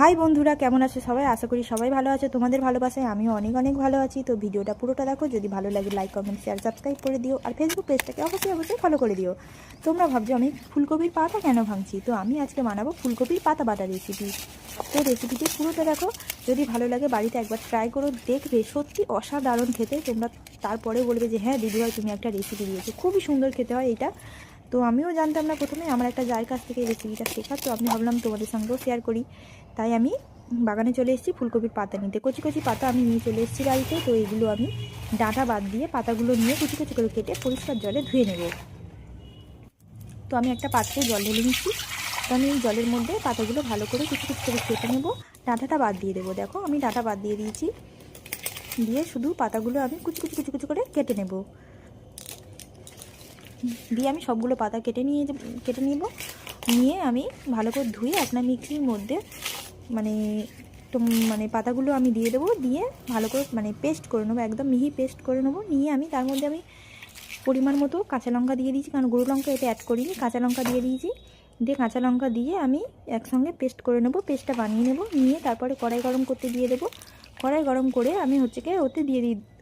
High বন্ধুরা, কেমন আছো সবাই? আশা করি সবাই ভালো আছে। তোমাদের ভালোবাসায় আমিও অনেক অনেক ভালো আছি। তো ভিডিওটা পুরোটা দেখো, যদি ভালো লাগে লাইক কমেন্ট শেয়ার সাবস্ক্রাইব করে দিও, আর ফেসবুক পেজটাকে অবশ্যই ফলো করে দিও। তোমরা ভাবছো আমি ফুলকপির পাতা কেন ভাঙছি, তো আমি আজকে বানাবো ফুলকপির পাতা বাটা রেসিপি। তো রেসিপিটি পুরোটা দেখো, যদি ভালো লাগে বাড়িতে একবার ট্রাই করো, দেখবে সত্যি অসাধারণ খেতে। তোমরা তারপরে বলবে যে হ্যাঁ দিদিভাই তুমি একটা রেসিপি দিয়েছো, খুবই সুন্দর খেতে হয় এটা। তো আমিও জানতাম না প্রথমে, আমার একটা জায়ের কাছ থেকে এই রেসিপিটা শেখা, তো আমি ভাবলাম তোমাদের সঙ্গেও শেয়ার করি। তাই আমি বাগানে চলে এসেছি ফুলকপির পাতা নিতে। কচি কচি পাতা আমি নিয়ে চলে এসেছি বাড়িতে। তো এগুলো আমি ডাঁটা বাদ দিয়ে পাতাগুলো নিয়ে কুচি কুচি করে কেটে পরিষ্কার জলে ধুয়ে নেব। তো আমি একটা পাত্রে জল ঢেলে নিচ্ছি। তো আমি এই জলের মধ্যে পাতাগুলো ভালো করে কুচি কুচি করে কেটে নেব। ডাঁটাটা বাদ দিয়ে দেবো। দেখো আমি ডাঁটা বাদ দিয়ে দিয়েছি, দিয়ে শুধু পাতাগুলো আমি কুচি কুচি কুচি কুচি করে কেটে নেব। দিয়ে আমি সবগুলো পাতা কেটে নিব। নিয়ে আমি ভালো করে ধুয়ে একটা মিক্সির মধ্যে মানে পাতাগুলো আমি দিয়ে দেবো। দিয়ে ভালো করে পেস্ট করে নেবো, একদম মিহি পেস্ট করে নেবো। নিয়ে আমি তার মধ্যে আমি পরিমাণ মতো কাঁচা লঙ্কা দিয়ে দিয়েছি, কারণ গুঁড়ো লঙ্কা এতে অ্যাড করিনি, কাঁচা লঙ্কা দিয়ে দিয়েছি। দিয়ে কাঁচা লঙ্কা দিয়ে আমি একসঙ্গে পেস্ট করে নেবো, পেস্টটা বানিয়ে নেব। নিয়ে তারপরে কড়াই গরম করতে দিয়ে দেবো। কড়াই গরম করে আমি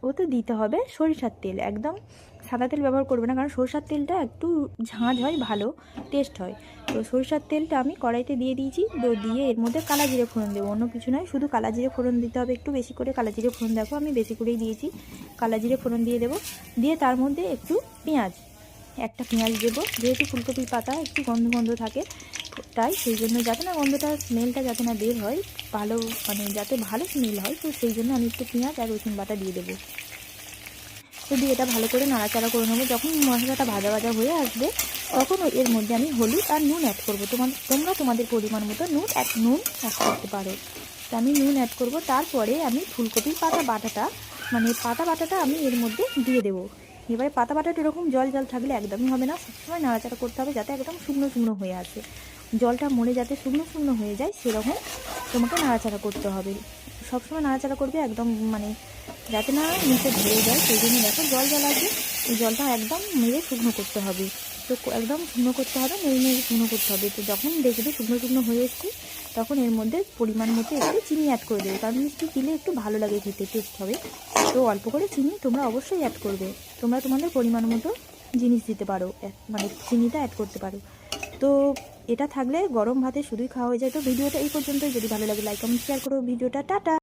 ওতে দিতে হবে সরিষার তেল। একদম সাদা তেল ব্যবহার করবে না, কারণ সরিষার তেলটা একটু ঝাঁঝ হয়, ভালো টেস্ট হয়। তো সরিষার তেলটা আমি কড়াইতে দিয়ে দিয়েছি। তো দিয়ে এর মধ্যে কালা জিরে ফোড়ন দেবো, অন্য কিছু নয়, শুধু কালা জিরে ফোড়ন দিতে হবে, একটু বেশি করে কালা জিরে ফোড়ন। দেখো আমি বেশি করেই দিয়েছি, কালা জিরে ফোড়ন দিয়ে দেবো। দিয়ে তার মধ্যে একটু একটা পেঁয়াজ দেবো, যেহেতু ফুলকপির পাতা একটু গন্ধ থাকে, তাই সেই জন্য যাতে না গন্ধটা স্মেলটা যাতে না বের হয়, ভালো যাতে ভালো স্মেল হয়, তো সেই জন্য আমি একটু পেঁয়াজ আর রসুন বাটা দিয়ে দেবো। তো দিয়ে এটা ভালো করে নাড়াচাড়া করে নেবো। যখন মশলাটা ভাজা ভাজা হয়ে আসবে, তখন এর মধ্যে আমি হলুদ আর নুন অ্যাড করবো। তোমরা তোমাদের পরিমাণ মতো নুন অ্যাড করতে পারো। তো আমি নুন অ্যাড করবো। তারপরে আমি ফুলকপির পাতা বাটাটা আমি এর মধ্যে দিয়ে দেবো। এবারে পাতা বাটাটা এরকম জল থাকলে একদমই হবে না, সবসময় নাড়াচাড়া করতে হবে যাতে একদম শুকনো হয়ে আসে। জলটা মরে যাতে শুকনো হয়ে যায়, সেরকম তোমাকে নাড়াচাড়া করতে হবে। সবসময় নাড়াচাড়া করবে, একদম যাতে না নিচে ধরে যায়, সেই জন্য দেখো জল আসবে। এই জলটা একদম মেরে শুকনো করতে হবে। তো একদম শুকনো করতে হবে, নেড়ে শুকনো করতে হবে। তো যখন দেখবে শুকনো হয়ে এসছে, তখন এর মধ্যে পরিমাণ মতো একটু চিনি অ্যাড করে দেবে, কারণ মিষ্টি দিলে একটু ভালো লাগে খেতে, টেস্ট হবে। তো অল্প করে চিনি তোমরা অবশ্যই অ্যাড করবে। তোমরা তোমাদের পরিমাণ মতো জিনিস দিতে পারো, চিনিটা অ্যাড করতে পারো। তো এটা থাকলে গরম ভাতে শুধুই খাওয়া হয়ে যায়। তো ভিডিওটা এই পর্যন্তই। যদি ভালো লাগে লাইক কমেন্ট শেয়ার করো ভিডিওটা। টাটা।